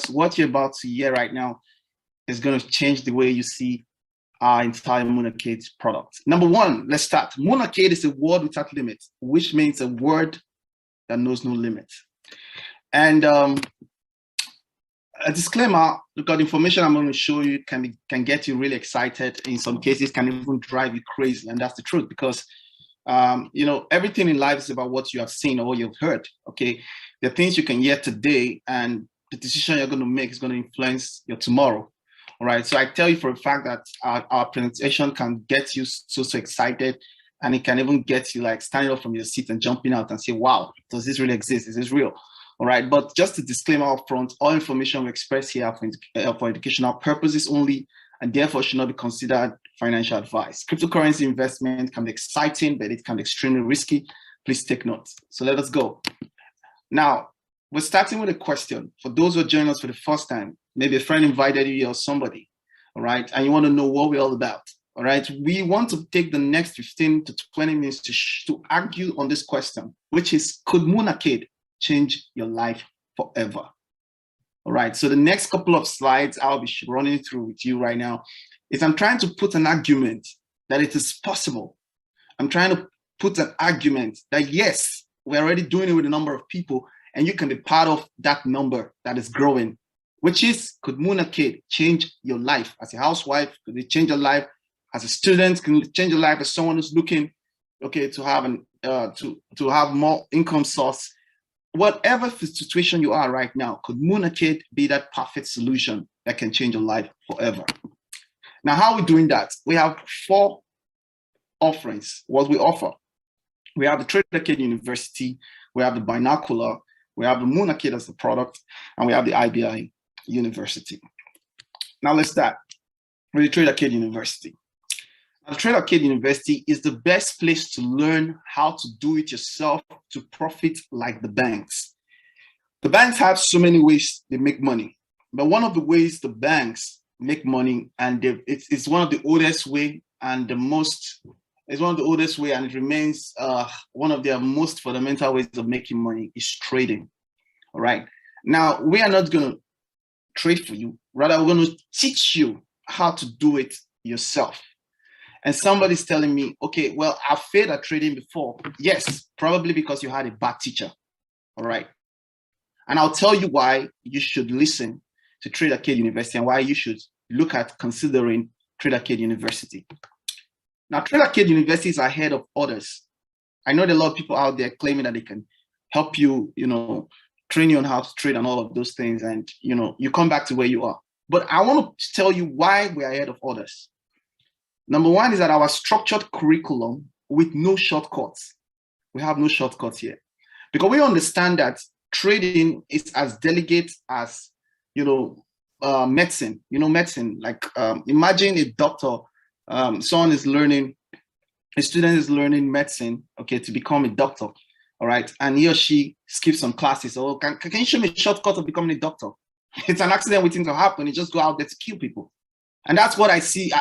because what you're about to hear right now is going to change the way you see our entire Moonarcade product. Number one, let's start. Moonarcade is a word without limits, which means a word that knows no limit. And a disclaimer, look at the information I'm going to show you can get you really excited. In some cases, can even drive you crazy. And that's the truth, because everything in life is about what you have seen or what you've heard. Okay, there are things you can hear today, and the decision you're going to make is going to influence your tomorrow. All right, so I tell you for a fact that our presentation can get you so excited, and it can even get you like standing up from your seat and jumping out and say, wow, does this really exist? Is this real? All right, but just a disclaimer up front, all information we express here for educational purposes only, and therefore should not be considered financial advice. Cryptocurrency investment can be exciting, but it can be extremely risky. Please take notes. So let us go. Now, we're starting with a question. For those who are joining us for the first time, maybe a friend invited you or somebody, all right, and you want to know what we're all about, all right? We want to take the next 15 to 20 minutes to argue on this question, which is, could Moonarcade change your life forever? All right, so the next couple of slides I'll be running through with you right now is I'm trying to put an argument that it is possible. I'm trying to put an argument that, yes, we're already doing it with a number of people, and you can be part of that number that is growing, which is, could Moonarcade change your life as a housewife? Could it change your life as a student? Can it change your life as someone who's looking, okay, to have to have more income source? Whatever the situation you are right now, could Moonarcade be that perfect solution that can change your life forever? Now, how are we doing that? We have 4 offerings. What we offer: we have the Tradercade University, we have the Binocular, we have the Moonarcade as the product, and we have the Ibi University. Now let's start with the Tradercade University. Now, the Tradercade University is the best place to learn how to do it yourself to profit like the banks. The banks have so many ways they make money, but one of the ways the banks make money, and it's one of the oldest way and the most, it's one of the oldest way, and it remains one of their most fundamental ways of making money, is trading. All right. Now, we are not going to trade for you. Rather, we're going to teach you how to do it yourself. And somebody's telling me, okay, well, I've failed at trading before. Yes, probably because you had a bad teacher. All right. And I'll tell you why you should listen to Tradercade University and why you should look at considering Tradercade University. Now, Tradercade University is ahead of others. I know there are a lot of people out there claiming that they can help you, train you on how to trade and all of those things. And, you come back to where you are. But I want to tell you why we're ahead of others. Number one is that our structured curriculum with no shortcuts. We have no shortcuts here, because we understand that trading is as delicate as, medicine. Medicine, like imagine a doctor, someone is learning, a student is learning medicine, okay, to become a doctor, all right, and he or she skips some classes. So can you show me a shortcut of becoming a doctor? It's an accident waiting to happen. You just go out there to kill people. And that's what I see.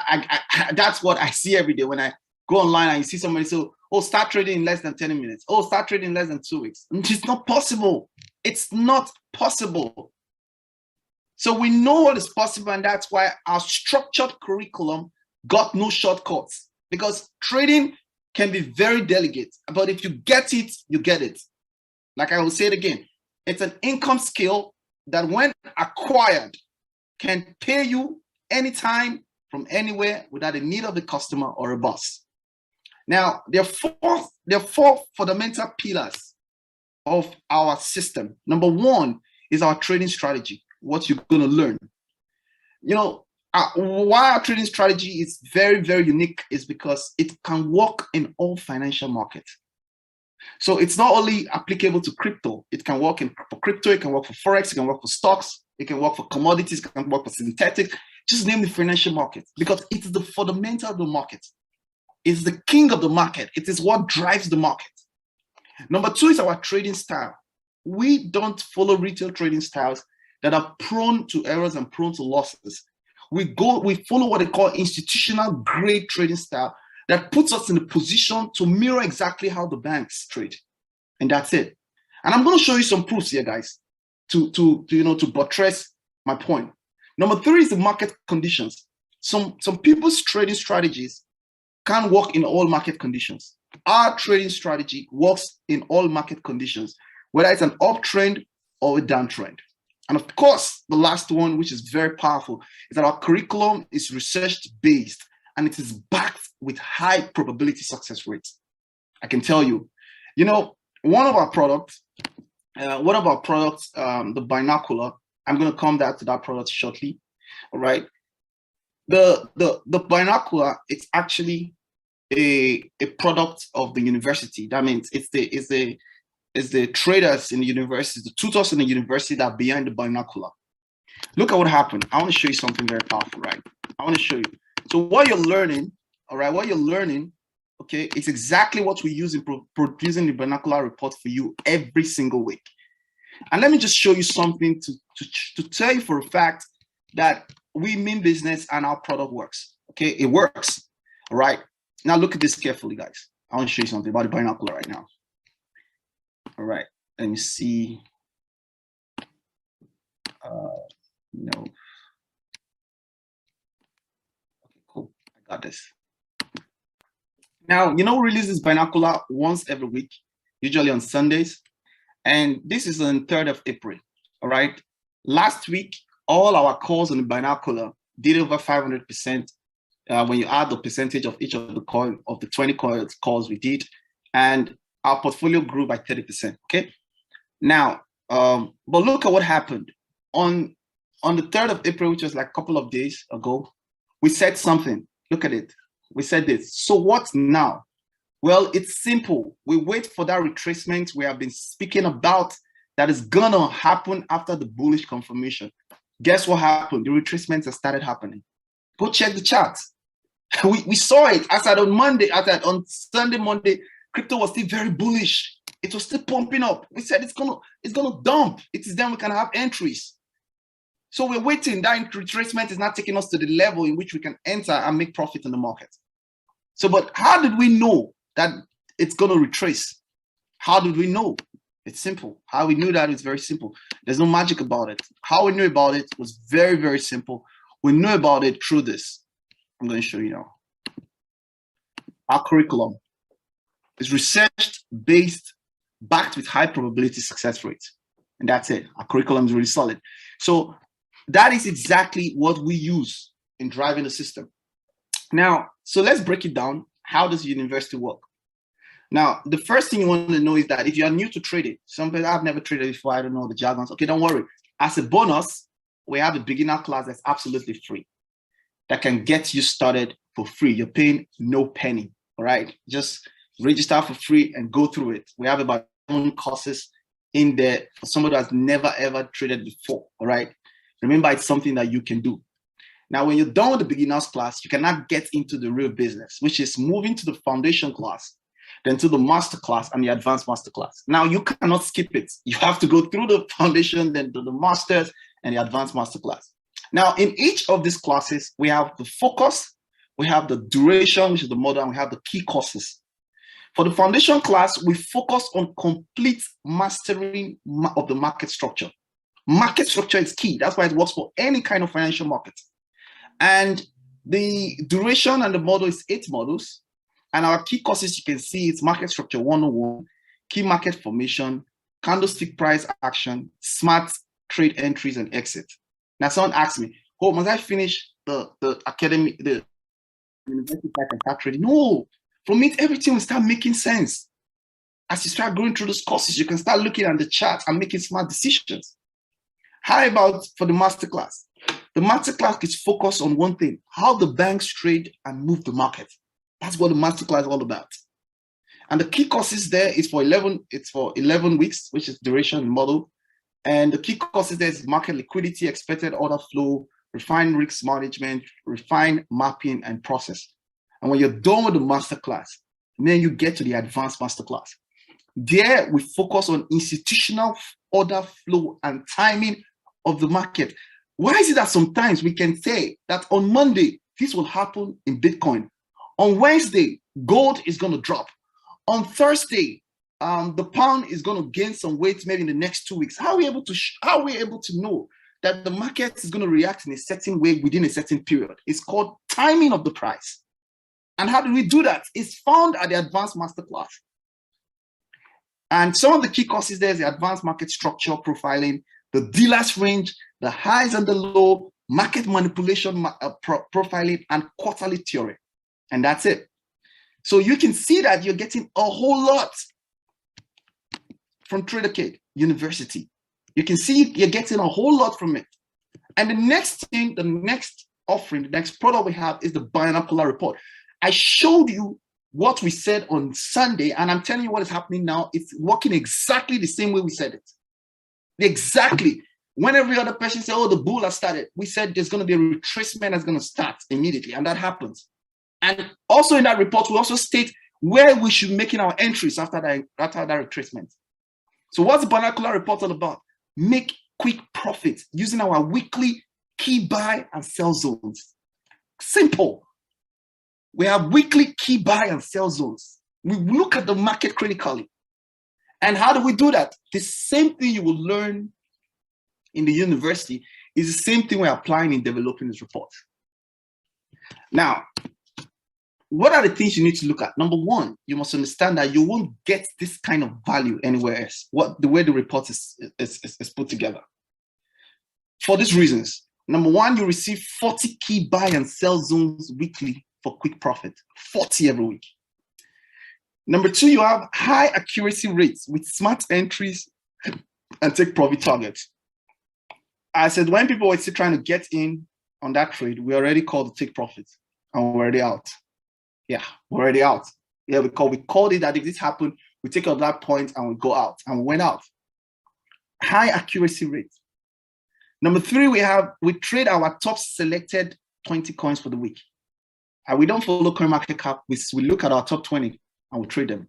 That's what I see every day when I go online and you see somebody say, oh, start trading in less than 10 minutes. Oh, start trading in less than 2 weeks. It's not possible. It's not possible. So we know what is possible, and that's why our structured curriculum got no shortcuts, because trading can be very delicate, but if you get it, you get it. Like I will say it again, it's an income skill that when acquired can pay you anytime from anywhere without the need of the customer or a boss. Now, there are 4 fundamental pillars of our system. Number one is our trading strategy, what you're going to learn. Why our trading strategy is very, very unique is because it can work in all financial markets. So it's not only applicable to crypto, it can work for crypto, it can work for Forex, it can work for stocks, it can work for commodities, it can work for synthetic, just name the financial market, because it is the fundamental of the market. It's the king of the market. It is what drives the market. Number 2 is our trading style. We don't follow retail trading styles that are prone to errors and prone to losses. We follow what they call institutional grade trading style that puts us in a position to mirror exactly how the banks trade. And that's it. And I'm going to show you some proofs here, guys, to buttress my point. Number three is the market conditions. Some people's trading strategies can't work in all market conditions. Our trading strategy works in all market conditions, whether it's an uptrend or a downtrend. And of course, the last one, which is very powerful, is that our curriculum is research-based and it is backed with high probability success rates. I can tell you, one of our products, the binocular, I'm going to come back to that product shortly. All right. The binocular, it's actually a product of the university. That means it's the traders in the university, the tutors in the university that are behind the binocular. Look at what happened. I want to show you something very powerful, right? I want to show you. So what you're learning, all right, okay, it's exactly what we use in producing the binocular report for you every single week. And let me just show you something to tell you for a fact that we mean business and our product works. Okay, it works. All right. Now look at this carefully, guys. I want to show you something about the binocular right now. All right. Let me see. No. Okay, cool. I got this. Now, we release this binocular once every week, usually on Sundays. And this is on 3rd of April. All right. Last week, all our calls on the binocular did over 500% when you add the percentage of each of the 20 calls we did, and our portfolio grew by 30%. Okay. Now, but look at what happened on the 3rd of April, which was like a couple of days ago. We said something. Look at it. We said this. So what now? Well, it's simple. We wait for that retracement we have been speaking about that is gonna happen after the bullish confirmation. Guess what happened? The retracements have started happening. Go check the charts. We saw it. On Sunday, Monday, crypto was still very bullish. It was still pumping up. We said it's gonna dump. It is then we can have entries. So we're waiting. That retracement is not taking us to the level in which we can enter and make profit in the market. So, but how did we know that it's gonna retrace? How did we know? It's simple. How we knew that is very simple. There's no magic about it. How we knew about it was very, very simple. We knew about it through this. I'm going to show you now. Our curriculum is research-based, backed with high probability success rates. And that's it. Our curriculum is really solid. So that is exactly what we use in driving the system. Now, so let's break it down. How does university work? Now, the first thing you want to know is that if you are new to trading, some people have never traded before, I don't know the jargons. Okay, don't worry. As a bonus, we have a beginner class that's absolutely free that can get you started for free. You're paying no penny, all right? Just register for free and go through it. We have about 1 courses in there for somebody that's never, ever traded before, all right? Remember, it's something that you can do. Now, when you're done with the beginner's class, you cannot get into the real business, which is moving to the foundation class, then to the master class and the advanced master class. Now, you cannot skip it. You have to go through the foundation, then to the masters and the advanced master class. Now, in each of these classes, we have the focus, we have the duration, which is the model, and we have the key courses. For the foundation class, we focus on complete mastering of the market structure. Market structure is key. That's why it works for any kind of financial market. And the duration and the model is 8 models. And our key courses, you can see it's Market Structure 101, Key Market Formation, Candlestick Price Action, Smart Trade Entries and Exit. Now, someone asked me, oh, must I finish the academy, the university type and start trading? No, from it, everything will start making sense. As you start going through those courses, you can start looking at the charts and making smart decisions. How about for the masterclass? The masterclass is focused on one thing, how the banks trade and move the market. That's what the masterclass is all about. And the key courses there is for 11 weeks, which is duration and model. And the key courses there is market liquidity, expected order flow, refined risk management, refined mapping and process. And when you're done with the masterclass, then you get to the advanced masterclass. There we focus on institutional order flow and timing of the market. Why is it that sometimes we can say that on Monday, this will happen in Bitcoin? On Wednesday, gold is going to drop. On Thursday, the pound is going to gain some weight maybe in the next 2 weeks. How are we able to know that the market is going to react in a certain way within a certain period. It's called timing of the price. And how do we do that? It's found at the advanced masterclass. And some of the key courses there is the advanced market structure profiling, the dealer's range, the highs and the low, market manipulation profiling, and quarterly theory. And that's it. So you can see that you're getting a whole lot from Tradercade University. You can see you're getting a whole lot from it. And the next thing, the next offering, the next product we have is the binocular report. I showed you what we said on Sunday, and I'm telling you what is happening now. It's working exactly the same way we said it. Exactly. When every other person said, oh, the bull has started, we said there's going to be a retracement that's going to start immediately, and that happens. And also in that report, we also state where we should be making our entries after that retracement. So what's the binocular report all about? Make quick profits using our weekly key buy and sell zones. Simple. We have weekly key buy and sell zones. We look at the market critically. And how do we do that? The same thing you will learn in the university is the same thing we're applying in developing this report. Now, what are the things you need to look at? Number one, you must understand that you won't get this kind of value anywhere else, the way the report is put together. For these reasons, number one, you receive 40 key buy and sell zones weekly for quick profit, 40 every week. Number two, you have high accuracy rates with smart entries and take profit targets. I said, when people were still trying to get in on that trade, we already called the take profit and we're already out. Yeah, we're already out. Yeah, we called it that if this happened, we take out that point and we go out, and we went out. High accuracy rate. Number three, we trade our top selected 20 coins for the week. And we don't follow current market cap. We look at our top 20 and we trade them.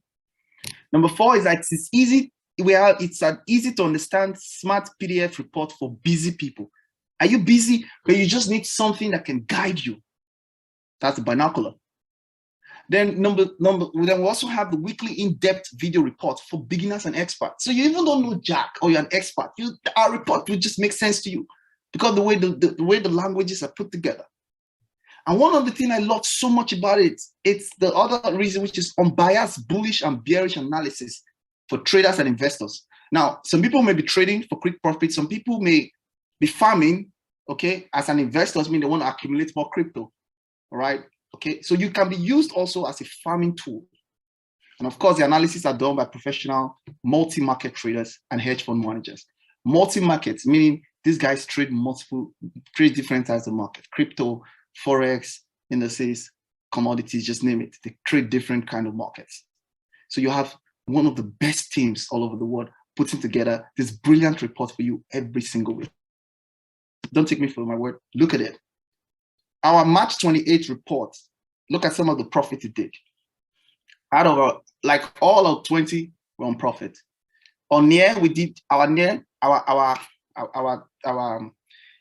Number four is that it's easy. It's an easy to understand smart PDF report for busy people. Are you busy, but you just need something that can guide you? That's the binocular. Then we also have the weekly in-depth video report for beginners and experts. So you even don't know Jack or you're an expert. Our report will just make sense to you because the way the languages are put together. And one of the things I love so much about it, it's the other reason, which is unbiased, bullish and bearish analysis for traders and investors. Now, some people may be trading for quick profit. Some people may be farming, okay, as an investor, mean they want to accumulate more crypto, all right? Okay, so you can be used also as a farming tool. And of course, the analysis are done by professional multi-market traders and hedge fund managers. Multi-markets, meaning these guys trade different types of market, crypto, Forex, indices, commodities, just name it. They trade different kind of markets. So you have one of the best teams all over the world putting together this brilliant report for you every single week. Don't take me for my word. Look at it. Our March 28th report, look at some of the profit it did. Out of all of 20 were on profit. On near, we did our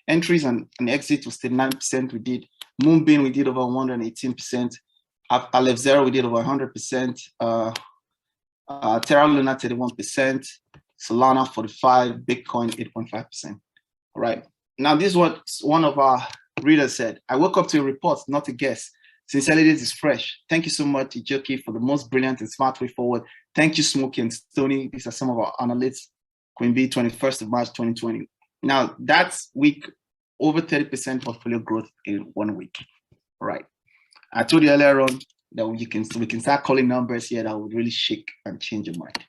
entries and exit was 39%. We did Moonbeam, we did over 118%. Aleph Zero, we did over 100%. Terra Luna, 31%. Solana, 45%. Bitcoin, 8.5%. All right. Now, this is what one of our readers said. I woke up to a report, not a guess. Sincerely, this is fresh. Thank you so much, Ijoki, for the most brilliant and smart way forward. Thank you, Smokey and Stony. These are some of our analysts. Queen B, 21st of March, 2020. Now, that's week over 30% portfolio growth in 1 week. All right. I told you earlier on that we can start calling numbers here that would really shake and change your mind.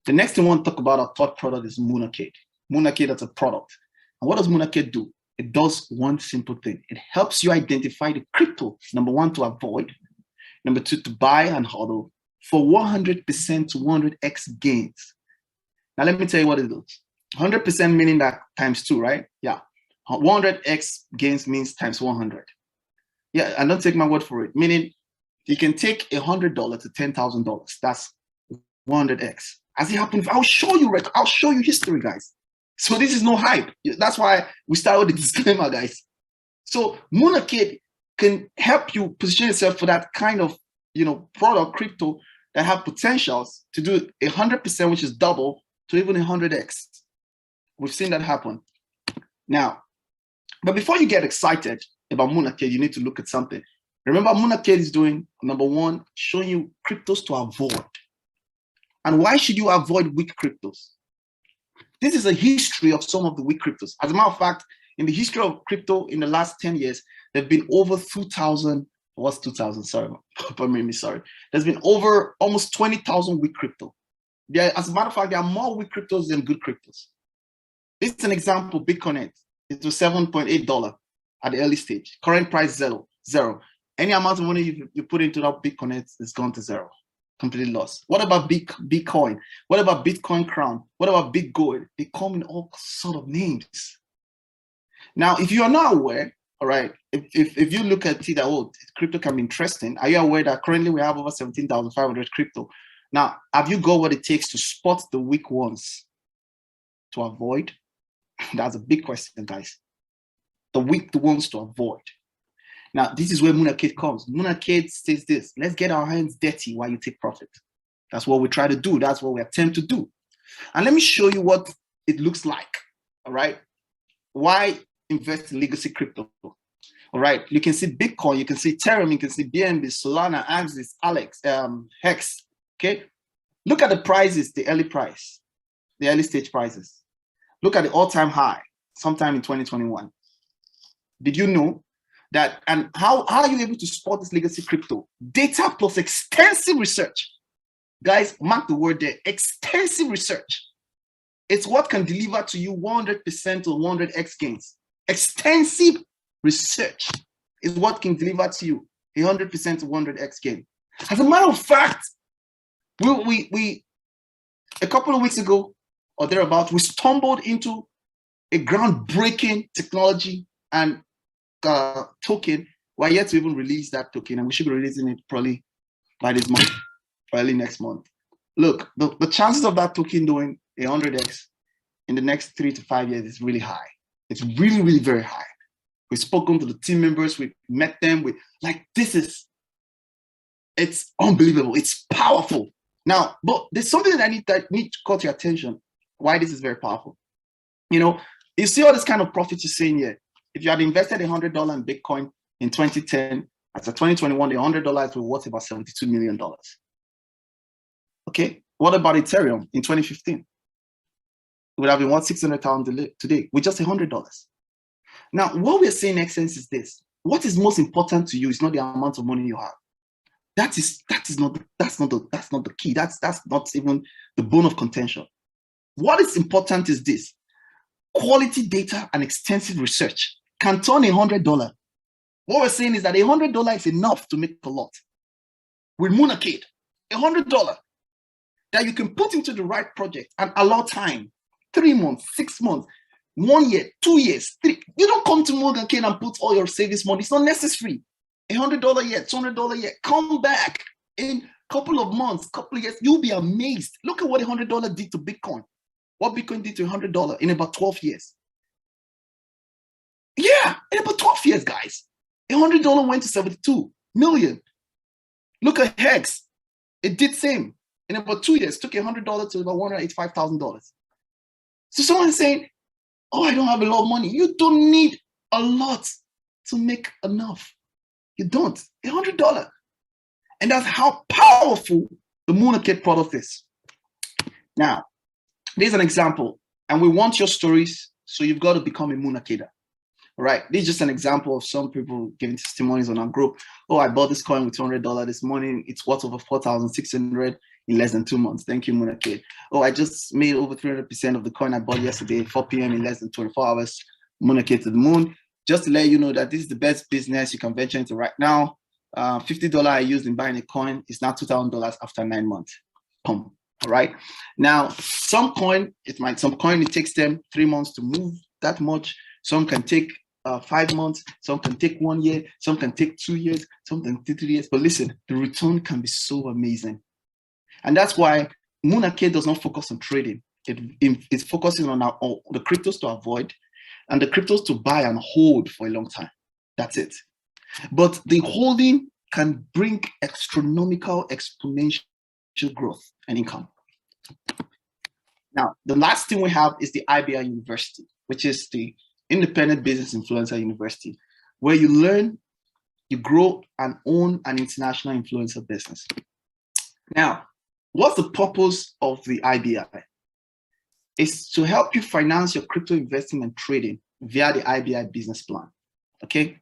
The next thing I want to talk about, our third product, is Moonarcade. Moonarcade, that's a product. And what does Moonarcade do? It does one simple thing. It helps you identify the crypto, number one, to avoid, number two, to buy and hodl for 100% to 100x gains. Now, let me tell you what it does. 100% meaning that times 2, right? Yeah. 100x gains means times 100. Yeah, and don't take my word for it. Meaning you can take $100 to $10,000. That's 100x. As it happens, I'll show you history, guys. So this is no hype. That's why we start with the disclaimer, guys. So Moonarcade can help you position yourself for that kind of, product, crypto, that have potentials to do 100%, which is double, to even 100x. We've seen that happen. Now, but before you get excited about Moonarcade, you need to look at something. Remember, Moonarcade is doing, number one, showing you cryptos to avoid. And why should you avoid weak cryptos? This is a history of some of the weak cryptos. As a matter of fact, in the history of crypto in the last 10 years, there have been over 2,000, what's 2,000? Sorry, sorry. There's been over almost 20,000 weak crypto. As a matter of fact, there are more weak cryptos than good cryptos. This is an example, Bitcoin. It was $7.8 at the early stage. Current price, zero. Any amount of money you put into that Bitcoin is gone to zero. Completely lost. What about Bitcoin? What about Bitcoin Crown? What about Big Gold? They come in all sort of names. Now, if you are not aware, all right, if you look at it, that crypto can be interesting. Are you aware that currently we have over 17,500 crypto? Now, have you got what it takes to spot the weak ones to avoid? That's a big question, guys. The weak ones to avoid. Now, this is where Moonarcade comes. Moonarcade says this: let's get our hands dirty while you take profit. That's what we try to do. That's what we attempt to do. And let me show you what it looks like. All right. Why invest in legacy crypto? All right. You can see Bitcoin, you can see Ethereum, you can see BNB, Solana, Axis, Alex, Hex. Okay. Look at the prices, the early price, the early stage prices. Look at the all-time high, sometime in 2021. Did you know that? And how are you able to spot this legacy crypto? Data plus extensive research. Guys, mark the word there, extensive research. It's what can deliver to you 100% or 100x gains. Extensive research is what can deliver to you 100% to 100x gain. As a matter of fact, we a couple of weeks ago or thereabout, we stumbled into a groundbreaking technology and token. We're yet to even release that token, and we should be releasing it probably by this month, early next month. Look, the chances of that token doing 100x in the next 3 to 5 years is really high. It's really, really very high. We've spoken to the team members, we've met them, it's unbelievable, it's powerful. Now, but there's something that I need to call to your attention, why this is very powerful. You see all this kind of profit you're seeing here. If you had invested $100 in Bitcoin in 2010, as of 2021, the $100 were worth about $72 million. Okay, what about Ethereum in 2015? It would have been worth $600,000 today with just $100. Now, what we're saying in essence is this: what is most important to you is not the amount of money you have. That's not the key. That's not even the bone of contention. What is important is this: quality data and extensive research can turn $100. What we're saying is that $100 is enough to make a lot. With Moonarcade, $100 that you can put into the right project and allow time, 3 months, 6 months, 1 year, 2 years, 3. You don't come to Moonarcade and put all your savings money. It's not necessary. $100 yet, $200 yet. Come back in a couple of months, couple of years. You'll be amazed. Look at what $100 did to Bitcoin. What Bitcoin did to $100 in about 12 years. Yeah, in about 12 years, guys. $100 went to 72 million. Look at Hex. It did same. In about 2 years, took $100 to about $185,000. So someone's saying, oh, I don't have a lot of money. You don't need a lot to make enough. You don't. $100. And that's how powerful the Moonarcade product is. Now, there's an example, and we want your stories, so you've got to become a Moonarcader. All right, this is just an example of some people giving testimonies on our group. Oh, I bought this coin with $200 this morning. It's worth over 4,600 in less than 2 months. Thank you, Moonarcade. Oh, I just made over 300% of the coin I bought yesterday, 4 p.m. in less than 24 hours. Moonarcade to the moon. Just to let you know that this is the best business you can venture into right now. $50 I used in buying a coin is now $2,000 after 9 months. Boom. All right. Now, some coin, it takes them 3 months to move that much. Some can take 5 months, some can take 1 year, some can take 2 years, some can take 3 years. But listen, the return can be so amazing. And that's why Moonarcade does not focus on trading. It's focusing on the cryptos to avoid and the cryptos to buy and hold for a long time. That's it. But the holding can bring astronomical exponential growth and income. Now, the last thing we have is the Ibi University, which is the Independent Business Influencer University, where you learn, you grow, and own an international influencer business. Now, what's the purpose of the IBI? It's to help you finance your crypto investing and trading via the IBI business plan. Okay.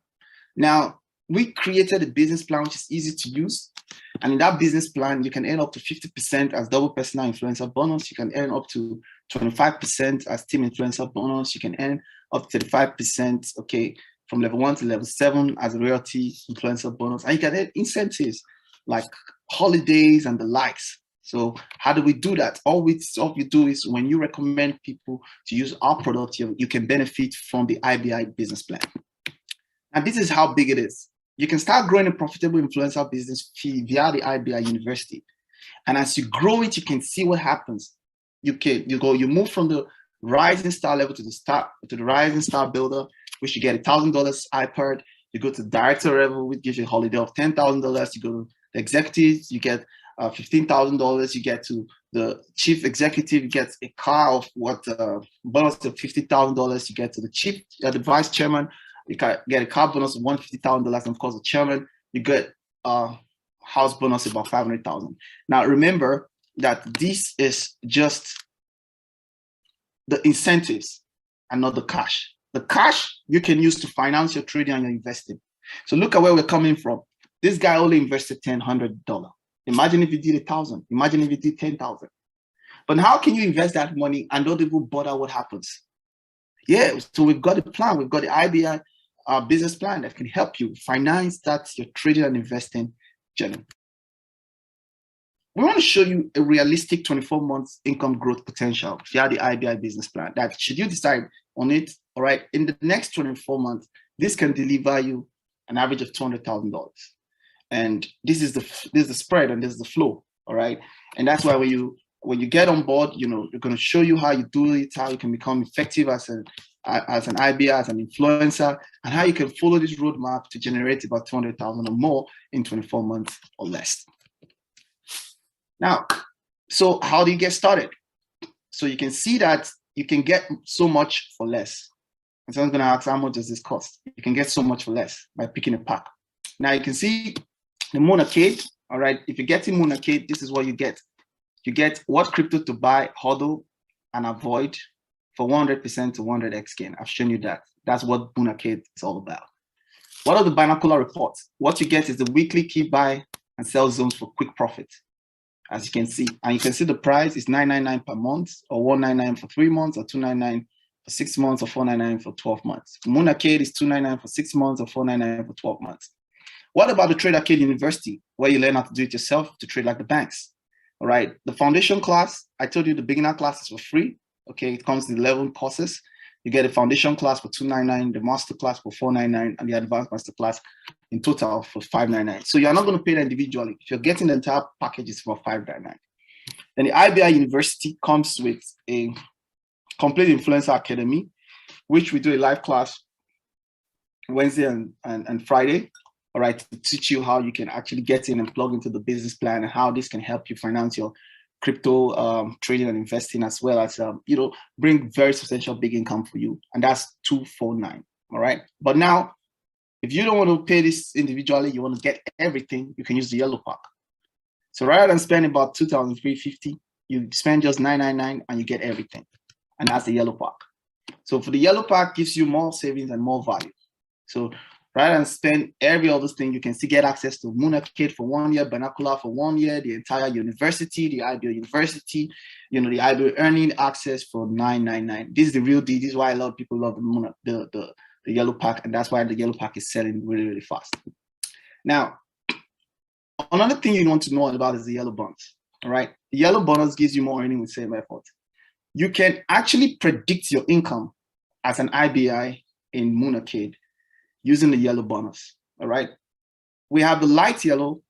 Now, we created a business plan which is easy to use. And in that business plan, you can earn up to 50% as double personal influencer bonus. You can earn up to 25% as team influencer bonus. You can earn up to 35%, okay, from level 1 to level 7 as a royalty influencer bonus. And you can earn incentives like holidays and the likes. So how do we do that? All we do is when you recommend people to use our product, you can benefit from the IBI business plan. And this is how big it is. You can start growing a profitable influencer business via the IBI University. And as you grow it, you can see what happens. You move from the rising star level to the rising star builder, which you get $1,000 iPad. You go to the director level, which gives you a holiday of $10,000. You go to the executives, you get $15,000. You get to the chief executive, you get a car of bonus of $50,000. You get to the vice chairman, you can get a car bonus of $150,000, and of course the chairman, you get a house bonus about $500,000. Now remember that this is just the incentives and not the cash. The cash you can use to finance your trading and your investing. So look at where we're coming from. This guy only invested $100. Imagine if you did 1,000. Imagine if you did 10,000. But how can you invest that money and don't even bother what happens? Yeah, so we've got a plan. We've got the IBI business plan that can help you finance that your trading and investing journey. We want to show you a realistic 24 months income growth potential via the IBI business plan that should you decide on it, all right, in the next 24 months, this can deliver you an average of $200,000. And this is the spread and this is the flow, all right? And that's why when you get on board, we're going to show you how you do it, how you can become effective as an IBI, as an influencer, and how you can follow this roadmap to generate about 200,000 or more in 24 months or less. Now, so how do you get started? So you can see that you can get so much for less. And someone's going to ask, how much does this cost? You can get so much for less by picking a pack. Now you can see the Moon Arcade, all right? If you're getting Moon Arcade, this is what you get. You get what crypto to buy, hodl, and avoid for 100% to 100x gain. I've shown you that. That's what Moon Arcade is all about. What are the binocular reports? What you get is the weekly key buy and sell zones for quick profit, as you can see. And you can see the price is $999 per month, or $199 for 3 months, or $299 for 6 months, or $499 for 12 months. Moon Arcade is $299 for 6 months, or $499 for 12 months. What about the Trade Arcade University, where you learn how to do it yourself to trade like the banks? All right, the foundation class, I told you the beginner class is for free. Okay, it comes in 11 courses. You get a foundation class for $299, the master class for $499, and the advanced master class in total for $599. So you're not going to pay that individually. If you're getting the entire package, it's for $599. Then the IBI University comes with a complete influencer academy, which we do a live class Wednesday and Friday. All right, to teach you how you can actually get in and plug into the business plan and how this can help you finance your crypto trading and investing, as well as bring very substantial big income for you. And that's $249. All right. But now, if you don't want to pay this individually, you want to get everything, you can use the yellow pack. So rather than spend about $2,350, you spend just $999 and you get everything. And that's the yellow pack. So for the yellow pack, gives you more savings and more value. So rather than spend every other thing, you can still get access to Moon Arcade for 1 year, Binocular for 1 year, the entire university, the IBI University, the IBI earning access for $999. This is the real deal. This is why a lot of people love the yellow pack, and that's why the yellow pack is selling really, really fast. Now, another thing you want to know about is the yellow bonus. All right, the yellow bonus gives you more earning with same effort. You can actually predict your income as an IBI in Moon Arcade using the yellow bonus. All right, we have the light yellow,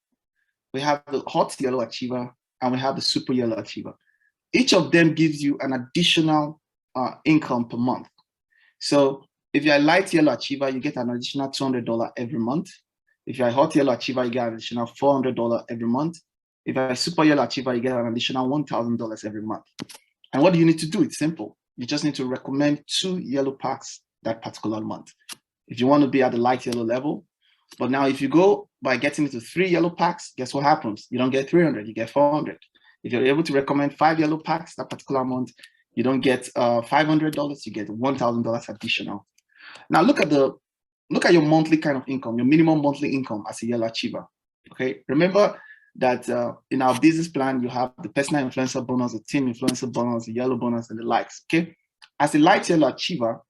we have the hot yellow achiever, and we have the super yellow achiever. Each of them gives you an additional income per month. So if you're a light yellow achiever, you get an additional $200 every month. If you're a hot yellow achiever, you get an additional $400 every month. If you're a super yellow achiever, you get an additional $1,000 every month. And what do you need to do? It's simple. You just need to recommend 2 yellow packs that particular month. If you want to be at the light yellow level, but now if you go by getting into 3 yellow packs, guess what happens? You don't get 300, you get 400. If you're able to recommend 5 yellow packs that particular month, you don't get $500, you get $1,000 additional. Now look at your monthly kind of income, your minimum monthly income as a yellow achiever. Okay, remember that in our business plan, you have the personal influencer bonus, the team influencer bonus, the yellow bonus, and the likes. Okay, as a light yellow achiever,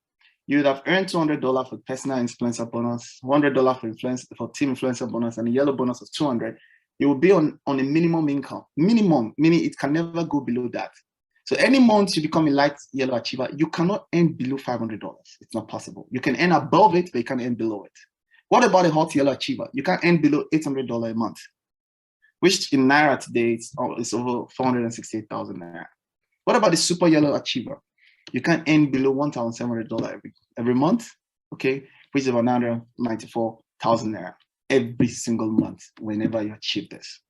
you would have earned $200 for personal influencer bonus, $100 for team influencer bonus, and a yellow bonus of $200. You will be on a minimum income. Minimum, meaning it can never go below that. So any month you become a light yellow achiever, you cannot earn below $500. It's not possible. You can earn above it, but you can't earn below it. What about a hot yellow achiever? You can earn below $800 a month, which in Naira today is over 468,000 Naira. What about the super yellow achiever? You can earn below $1,700 every month, okay, which is about 994,000 Naira every single month whenever you achieve this.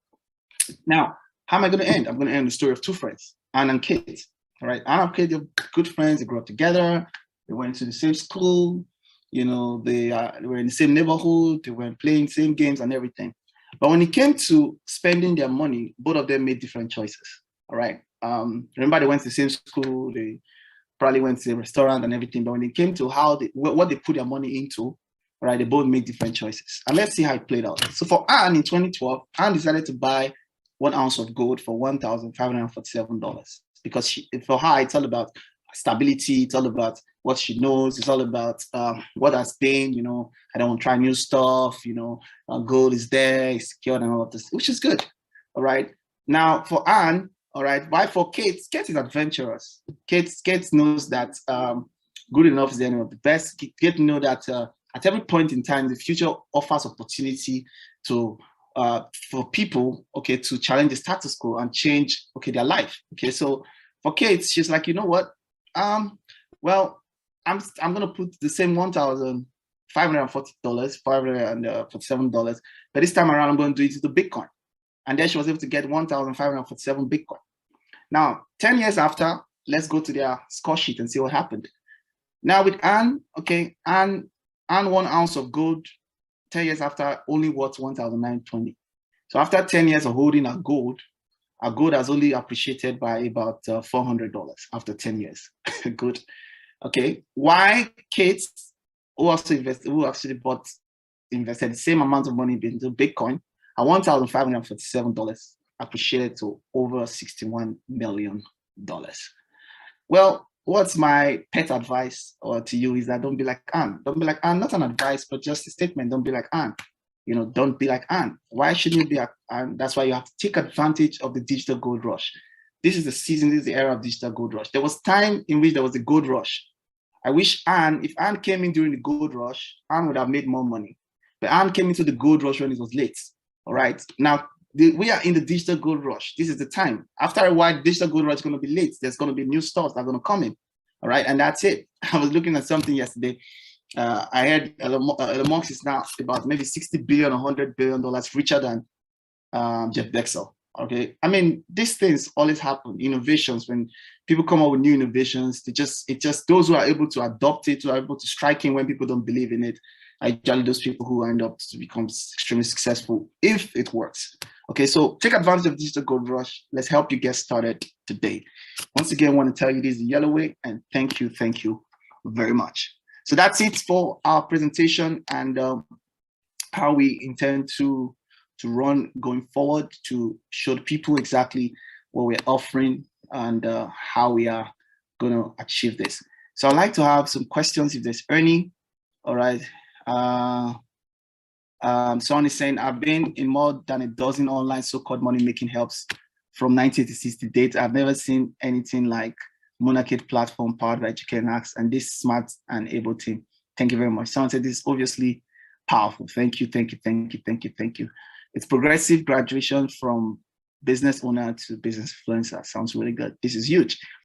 Now, how am I going to end? I'm going to end the story of 2 friends, Anne and Kate. All right, Anne and Kate, they're good friends. They grew up together. They went to the same school. You know, they were in the same neighborhood. They were playing same games and everything. But when it came to spending their money, both of them made different choices. All right. Remember, they went to the same school. They probably went to the restaurant and everything. But when it came to what they put their money into, right, they both made different choices. And let's see how it played out. So for Anne in 2012, Anne decided to buy 1 ounce of gold for $1,547 because for her, it's all about stability. It's all about what she knows. It's all about what has been, you know, I don't want to try new stuff, you know, gold is there, it's secured and all of this, which is good. All right. Now for Anne, all right, why for Kate? Kate is adventurous. Kate knows that good enough is the enemy of the best. Kate knows that at every point in time, the future offers opportunity to for people, okay, to challenge the status quo and change, okay, their life. Okay, so for Kate, she's like, you know what? Well, I'm gonna put the same $1,540, $547, but this time around I'm going to do it to Bitcoin. And then she was able to get 1,547 Bitcoin. Now, 10 years after, let's go to their score sheet and see what happened. Now with Anne, okay, Anne 1 ounce of gold 10 years after only worth 1,920. So after 10 years of holding our gold has only appreciated by about $400 after 10 years. Good. Okay. Why Kate, who actually invested the same amount of money into Bitcoin, at $1,547 appreciated to over $61 million. Well, what's my pet advice to you is that don't be like Anne. Don't be like Anne, not an advice, but just a statement. Don't be like Anne. You know, don't be like Anne. Why shouldn't you be like Anne? That's why you have to take advantage of the digital gold rush. This is the season, this is the era of digital gold rush. There was time in which there was a gold rush. I wish if Anne came in during the gold rush, Anne would have made more money. But Anne came into the gold rush when it was late. All right. Now, we are in the digital gold rush. This is the time. After a while, digital gold rush is going to be late. There's going to be new stores that are going to come in. All right. And that's it. I was looking at something yesterday. I heard Elon Musk is now about maybe $60 billion or $100 billion richer than Jeff Bezos. Okay. I mean, these things always happen. Innovations, when people come up with new innovations, it's just those who are able to adopt it, who are able to strike in when people don't believe in it, are usually those people who end up to become extremely successful if it works. Okay, so take advantage of digital gold rush. Let's help you get started today. Once again, I want to tell you this is the yellow way, and thank you very much. So that's it for our presentation and how we intend to run going forward to show people exactly what we're offering and how we are going to achieve this. So I'd like to have some questions if there's any. All right. Someone is saying, I've been in more than a dozen online so-called money-making helps from 1986 to date. I've never seen anything like Monarchate platform powered by GKNX and this smart and able team. Thank you very much. Someone said this is obviously powerful. Thank you. It's progressive graduation from business owner to business influencer. Sounds really good. This is huge.